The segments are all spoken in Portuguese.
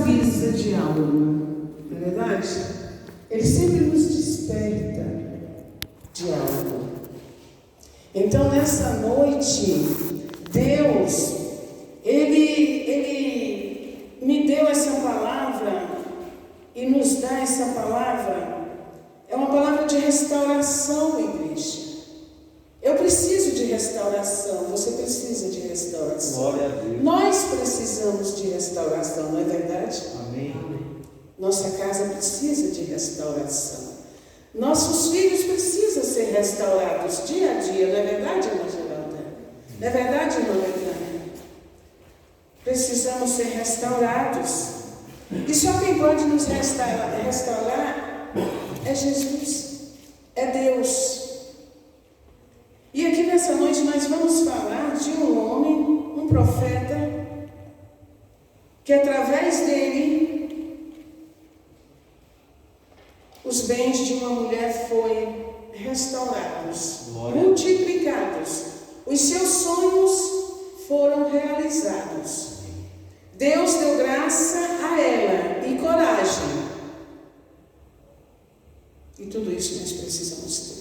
avisa de algo, não é verdade? Ele sempre nos desperta de algo. Então, nessa noite, Deus, Ele me deu essa palavra e nos dá essa palavra. É uma palavra de restauração, igreja. Eu preciso de restauração, você precisa de restauração. Glória a Deus. Nós precisamos de restauração, não é verdade? Amém. Nossa casa precisa de restauração. Nossos filhos precisam ser restaurados dia a dia, não é verdade, irmã Geralda? Não é verdade, irmã Betânia? Precisamos ser restaurados. E só quem pode nos restaurar é Jesus, é Deus. E aqui nessa noite nós vamos falar de um homem, um profeta, que através dele os bens de uma mulher foram restaurados, multiplicados, os seus sonhos foram realizados. Deus deu graça a ela e coragem. E tudo isso nós precisamos ter.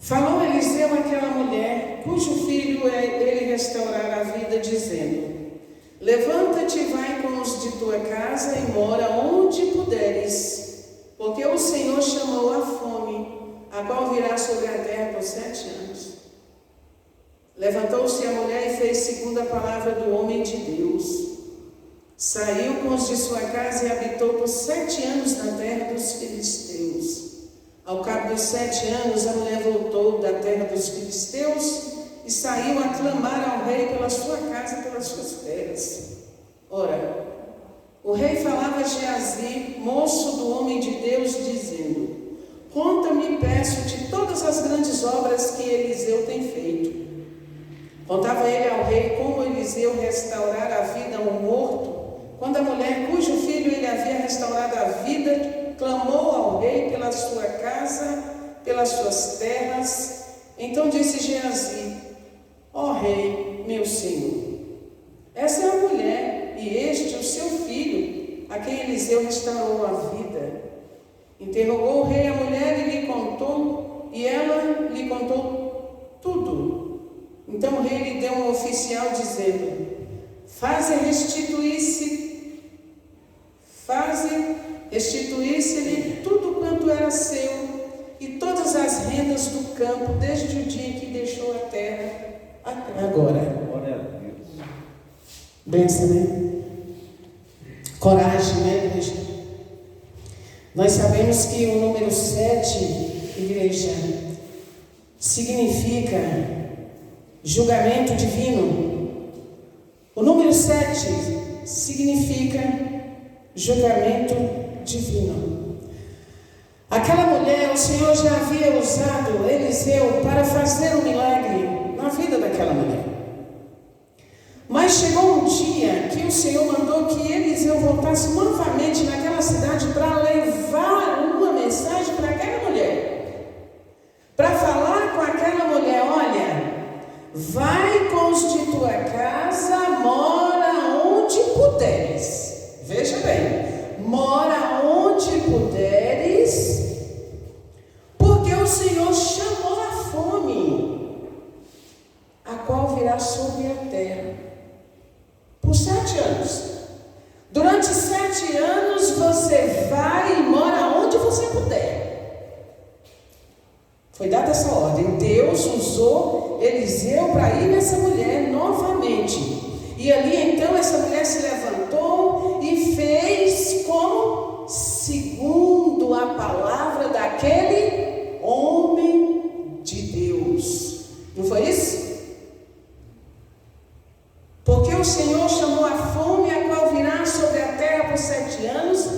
Falou Eliseu àquela mulher, cujo filho ele restaurará a vida, dizendo: levanta-te e vai com os de tua casa e mora onde puderes, porque o Senhor chamou a fome, a qual virá sobre a terra por 7 anos. Levantou-se a mulher e fez segundo a palavra do homem de Deus. Saiu com os de sua casa e habitou por 7 anos na terra dos filisteus. Ao cabo dos 7 anos, a mulher voltou da terra dos filisteus e saiu a clamar ao rei pela sua casa e pelas suas terras. Ora, o rei falava a Geazi, moço do homem de Deus, dizendo: conta-me, peço-te, todas as grandes obras que Eliseu tem feito. Contava ele ao rei como Eliseu restaurara a vida a um morto, quando a mulher cujo filho ele havia restaurado a vida clamou ao rei pela sua casa, pelas suas terras. Então disse Geazi: ó rei, meu senhor, essa é a mulher e este o seu filho, a quem Eliseu restaurou a vida. Interrogou o rei a mulher e lhe contou, e ela lhe contou tudo. Então o rei lhe deu um oficial dizendo: faze restituir-se-lhe tudo quanto era seu e todas as rendas do campo, desde o dia em que deixou a terra até agora. Glória a Deus. Benção, né? Coragem, né, igreja? Nós sabemos que o número 7, igreja, significa julgamento divino. O número 7 significa julgamento divino. Aquela mulher, o Senhor já havia usado Eliseu para fazer um milagre na vida daquela mulher. Mas chegou um dia que o Senhor mandou que Eliseu voltasse novamente naquela cidade para levar uma mensagem para aquela mulher. Para falar com aquela mulher: olha, vai com os de tua casa, mora onde puderes. Veja bem, mora onde puderes, porque o Senhor chamou a fome, a qual virá sobre a terra, por 7 anos. Durante 7 anos você vai e mora onde você puder. Foi dada essa ordem. Deus usou Eliseu para ir nessa mulher novamente. E ali então essa mulher se levantou e fez como segundo a palavra daquele homem de Deus. Não foi isso? Porque o Senhor chamou a fome, a qual virá sobre a terra por 7 anos.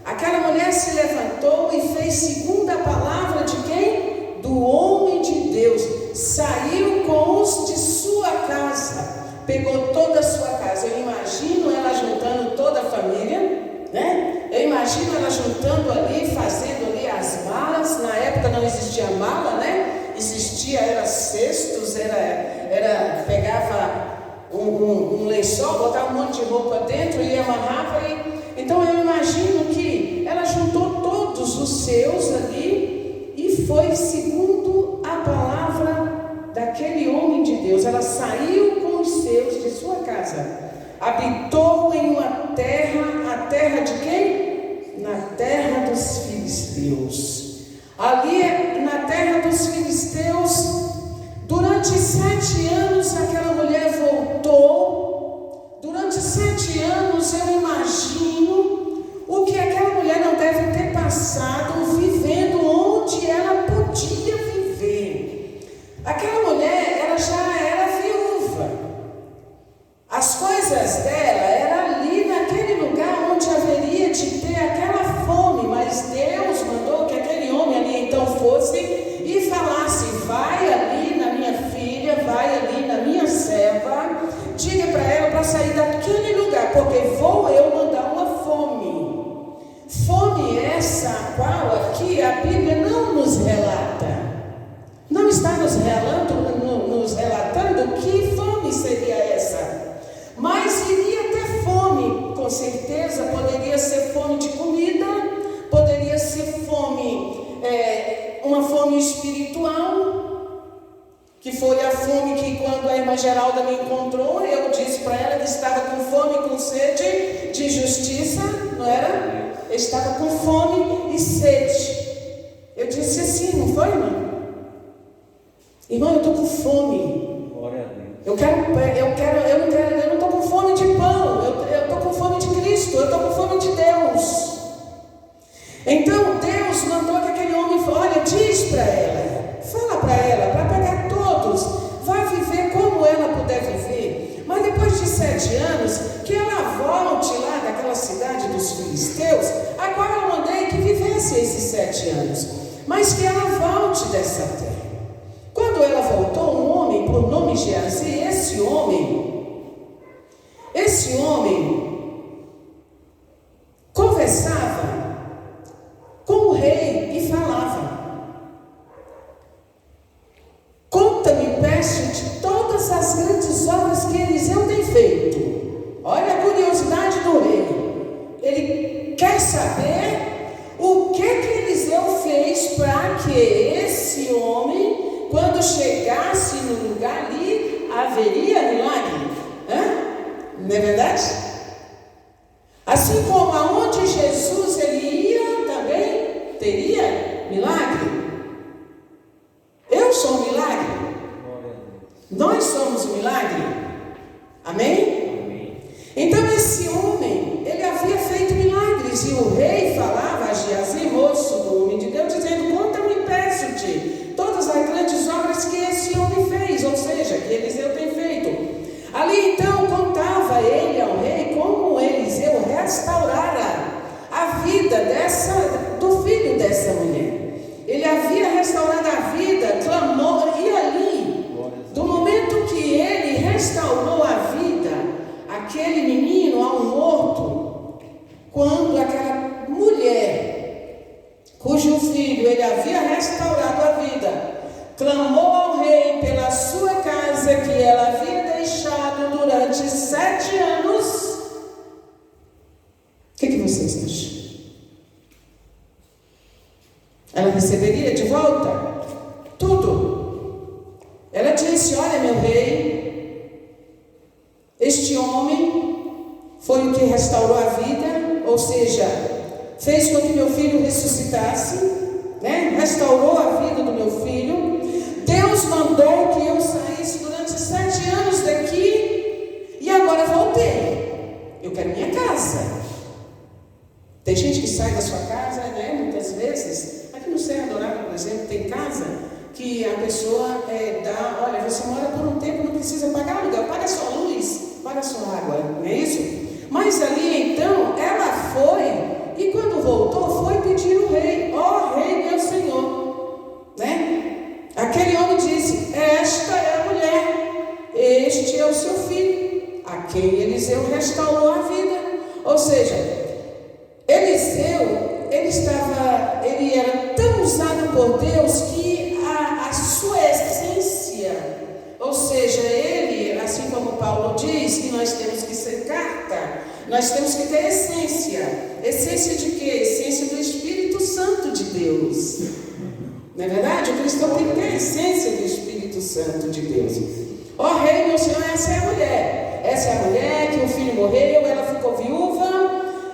Aquela mulher se levantou e fez segundo a palavra de quem? Do homem de Deus. Saiu com os de sua casa. Pegou toda a sua casa. Eu imagino ela juntando toda a família, né? Eu imagino ela juntando ali, fazendo ali as malas. Na época não existia mala, né? Era cestos, pegava um lençol, botava um monte de roupa dentro, ia habitou em uma terra, a terra de quem? Na terra dos filisteus. Ali, na terra dos filisteus, durante 7 anos, aquela mulher voltou. Durante 7 anos, eu imagino o que aquela mulher não deve ter passado, vivendo onde ela podia viver. Aquela mulher, ela já era viúva. As coisas dela eram ali naquele lugar onde haveria de ter aquela fome, mas Deus mandou que aquele homem ali então fosse e falasse: vai ali na minha filha, vai ali na minha serva, diga para ela para sair daquele lugar, porque vou eu mandar uma fome. Fome essa a qual aqui a Bíblia não nos relata. Não está nos relatando que fome seria essa. Mas iria ter fome, com certeza. Poderia ser fome de comida, poderia ser fome, uma fome espiritual, que foi a fome que quando a irmã Geralda me encontrou, eu disse para ela que estava com fome e com sede de justiça, não era? Eu estava com fome e sede. Eu disse assim, não foi, irmã? Irmã, eu estou com fome. Glória a Deus. Eu não estou com fome de pão, eu estou com fome de Cristo, eu estou com fome de Deus. Então Deus mandou que aquele homem, olha, diz para ela, fala para ela, para pegar todos, vai viver como ela puder viver. Mas depois de 7 anos, que ela volte lá daquela cidade dos filisteus, a qual eu mandei que vivesse esses 7 anos, mas que ela volte dessa terra. Quando ela voltou, um homem por nome Geazi, esse homem conversava com o rei e falava: conta-me, peço, de todas as grandes obras que Eliseu tem feito. Olha a curiosidade do rei. Ele quer saber o que Eliseu fez para que esse homem, quando chegasse no lugar ali, haveria milagre. Não é verdade? Assim como aonde Jesus ele ia, também teria milagre. Eu sou um milagre. Nós somos um milagre. Amém? Então esse homem, ele havia feito milagres, e o rei falava a Geazi, moço do homem de Deus, dizendo: conta-me, peço-te, todas as grandes obras que esse homem fez, ou seja, que Eliseu tem feito. Ali então contava ele ao rei como Eliseu restaurara a vida do filho dessa mulher. Ele havia restaurado a vida, clamou, e ali, do momento que ele restaurou a vida, aquele menino ao morto, quando aquela mulher, cujo filho ele havia restaurado a vida, clamou ao rei pela sua casa que ela havia deixado durante 7 anos, o que vocês acham? Ela receberia de volta tudo. Ela disse: olha, meu rei, este homem foi o que restaurou a vida, ou seja, fez com que meu filho ressuscitasse, restaurou a vida do meu filho. Deus mandou que eu saísse durante 7 anos daqui, e agora voltei. Eu quero minha casa. Tem gente que sai da sua casa, muitas vezes. Aqui no Serra Dourada, por exemplo, tem casa que a pessoa dá: olha, você mora por um tempo, não precisa pagar aluguel, paga sua luz, paga sua água, não é isso? Mas ali então, ela foi, e quando voltou, foi pedir o rei: ó rei, meu senhor, Aquele homem disse: esta é a mulher, este é o seu filho, a quem Eliseu restaurou a vida. Ou seja, Eliseu, ele era tão usado por Deus que a sua essência, ou seja, ele, assim como Paulo diz que nós temos que ser carta, nós temos que ter essência. Essência de quê? Essência do Espírito Santo de Deus. Não é verdade? O cristão tem que ter a essência do Espírito Santo de Deus. Ó rei, meu senhor, essa é a mulher. essa é a mulher que o filho morreu, ela ficou viúva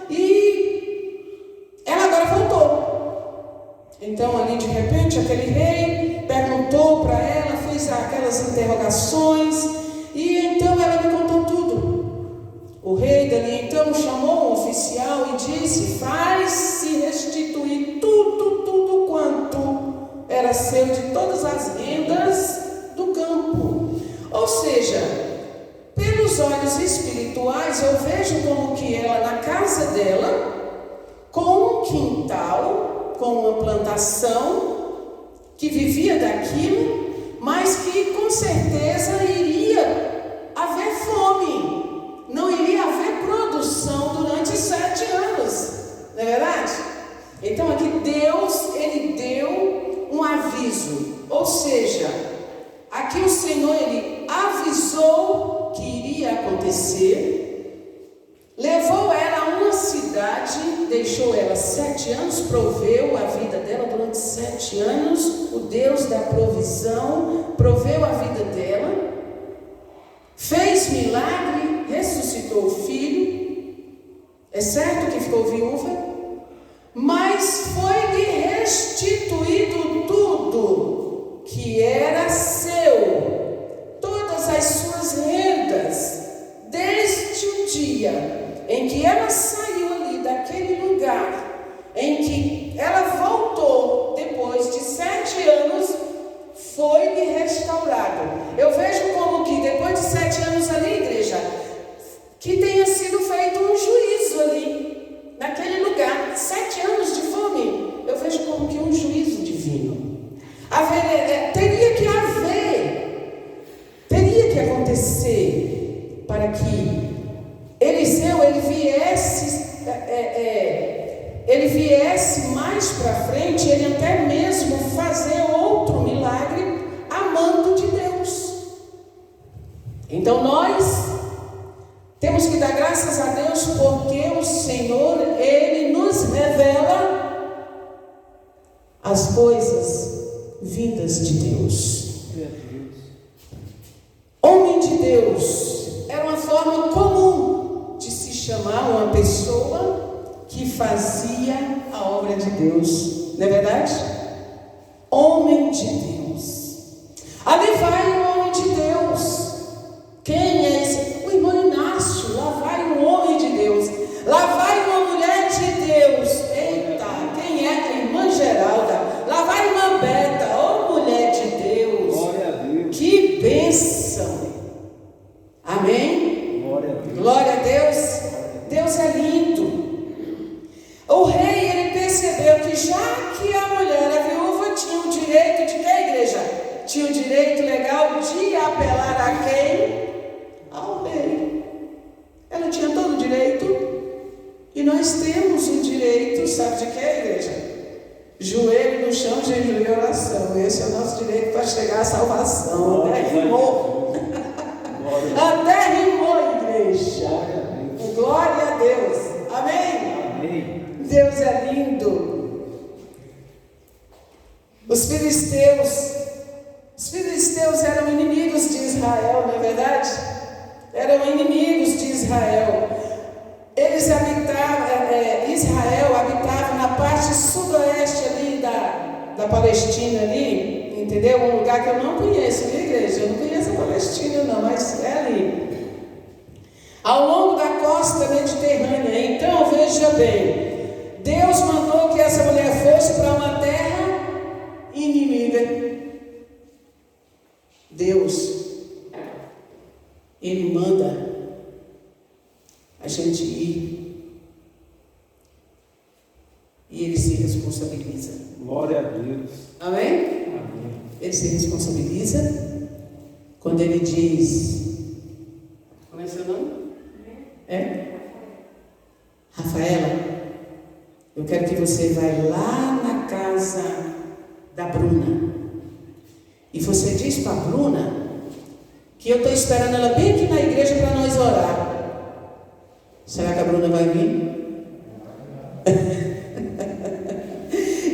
e ela agora voltou. Então ali de repente aquele rei perguntou para ela, fez aquelas interrogações e então ela me contou tudo. O rei dali então chamou um oficial e disse: faz-se restituir tudo quanto era seu de todas as rendas do campo. Ou seja, pelos olhos espirituais eu vejo como que ela na casa dela, com um quintal, com uma plantação, que vivia daquilo, mas que com certeza iria haver fome, não iria haver produção durante 7 anos, não é verdade? Então aqui Deus, Ele deu um aviso, ou seja, aqui o Senhor, Ele avisou que iria acontecer, levou ela a uma cidade, deixou ela 7 anos, proveu a vida dela durante 7 anos, o Deus da provisão, proveu a vida dela, fez milagre, ressuscitou o filho, é certo que ficou viúva, mas foi-lhe restituído tudo que era seu, todas as suas rendas, desde o dia em que ela saiu ali daquele lugar, em que ela voltou depois de 7 anos, foi-lhe restaurado. Eu vejo como que depois de 7 anos ali, igreja, que tenha sido feito um juízo ali, naquele lugar, 7 anos de fome, eu vejo como que um juízo divino. Teria que acontecer para que Eliseu ele viesse mais para frente, ele até mesmo fazer outro milagre amando de Deus. Então nós temos que dar graças a Deus porque o Senhor, Ele nos revela as coisas vindas de Deus. Homem de Deus era uma forma comum de se chamar uma pessoa que fazia a obra de Deus, não é verdade? Homem de Deus. Ali vai o homem de Deus. Quem é esse? O irmão Inácio. Lá vai um homem de Deus. Lá vai uma mulher de Deus. Eita, quem é? A irmã Geralda. Lá vai a irmã Beta. Ô mulher de Deus. Glória a Deus. Que bênção. Amém? Glória a Deus. Glória a Deus. Deus é lindo. O rei, ele percebeu que já que a mulher, a viúva, tinha o direito de que a igreja? Tinha o direito legal de apelar a quem? Ao rei. Ela tinha todo o direito. E nós temos o direito, sabe de que, igreja? Joelho no chão, jejum e oração. Esse é o nosso direito para chegar à salvação. Até rimou. Até rimou, igreja. Glória a Deus. Amém? Amém. Deus é lindo. Os filisteus eram inimigos de Israel, não é verdade? Eram inimigos de Israel. Eles habitavam, Israel habitava na parte sudoeste ali da Palestina ali, entendeu? Um lugar que eu não conheço, minha igreja, eu não conheço a Palestina não, mas é ali. Ao longo da costa mediterrânea. Então, veja bem, Deus mandou que essa mulher fosse para uma terra inimiga. Deus, Ele manda a gente ir e Ele se responsabiliza. Glória a Deus. Amém? Amém. Ele se responsabiliza quando Ele diz: como é seu nome? Rafaela, eu quero que você vá lá na casa da Bruna. E você diz para a Bruna que eu estou esperando ela bem aqui na igreja para nós orar. Será que a Bruna vai vir?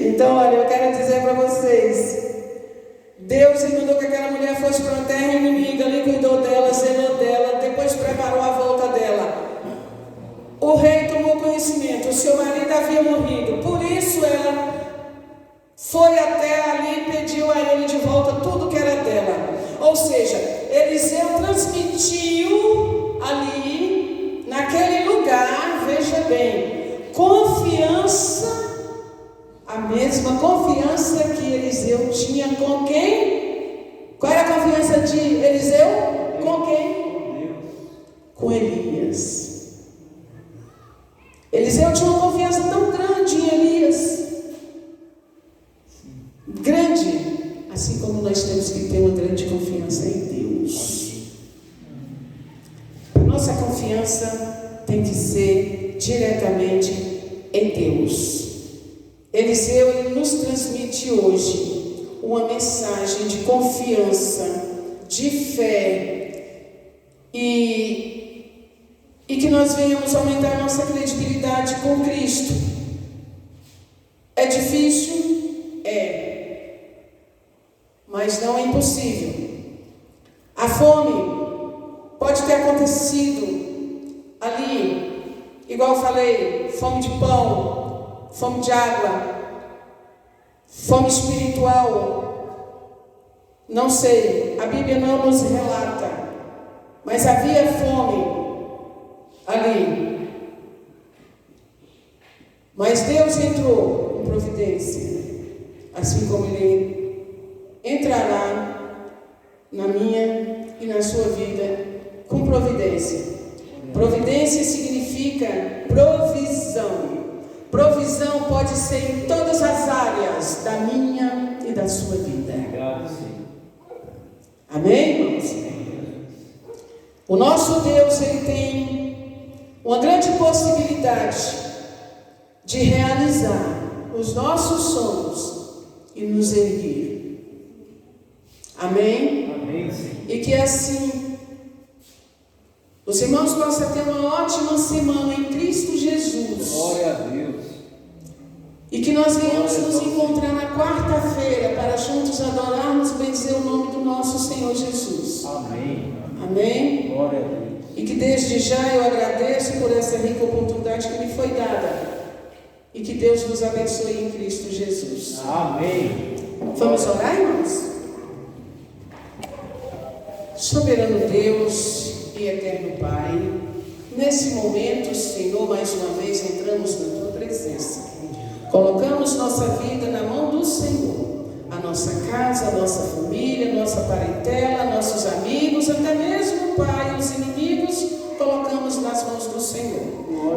Então, olha, eu quero dizer para vocês, Deus mandou que aquela mulher fosse para uma terra inimiga, ali cuidou dela, zelou dela, depois preparou seu marido havia morrido. Por isso ela foi até ali e pediu a ele de volta tudo que era dela. Ou seja, Eliseu transmitiu ali, naquele lugar, veja bem, confiança, a mesma confiança que Eliseu tinha com quem? Qual era a confiança de Eliseu? Com quem? Com Elias. Eliseu tinha uma confiança tão grande em Elias. Grande, assim como nós temos que ter uma grande confiança em Deus. A nossa confiança tem que ser diretamente em Deus. Eliseu, ele nos transmite hoje uma mensagem de confiança, de fé e que nós venhamos aumentar nossa credibilidade com Cristo. É difícil? É. Mas não é impossível. A fome pode ter acontecido ali, igual eu falei, fome de pão, fome de água, fome espiritual. Não sei, a Bíblia não nos relata, mas havia fome ali. Mas Deus entrou com providência, assim como Ele entrará na minha e na sua vida com providência. Providência significa provisão. Provisão pode ser em todas as áreas da minha e da sua vida. Amém, irmãos? O nosso Deus, Ele tem uma grande possibilidade de realizar os nossos sonhos e nos erguer. Amém? Amém. E que assim os irmãos possam ter uma ótima semana em Cristo Jesus. Glória a Deus. E que nós venhamos nos encontrar na quarta-feira para juntos adorarmos e bendizer o nome do nosso Senhor Jesus. Amém. Amém? Glória a Deus. E que desde já eu agradeço por essa rica oportunidade que me foi dada. E que Deus nos abençoe em Cristo Jesus. Amém. Vamos orar, irmãos? Soberano Deus e eterno Pai, nesse momento, Senhor, mais uma vez entramos na Tua presença. Colocamos nossa vida na mão do Senhor. A nossa casa, a nossa família, a nossa parentela, nossos amigos, até mesmo, Pai, os inimigos, colocamos nas mãos do Senhor.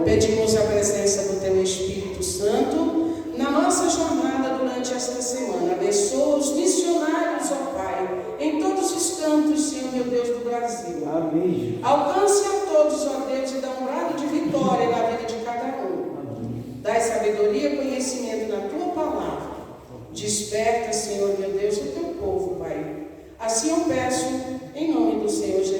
Pedimos a presença do Teu Espírito Santo na nossa jornada durante esta semana. Abençoa os missionários, ó Pai, em todos os cantos, Senhor, meu Deus, do Brasil. Amém. Alcance a todos, ó Deus, e dá um grado de vitória na vida de cada um. Dai sabedoria e conhecimento na Tua palavra. Desperta, Senhor, meu Deus, o Teu povo, Pai. Assim eu peço, em nome do Senhor Jesus.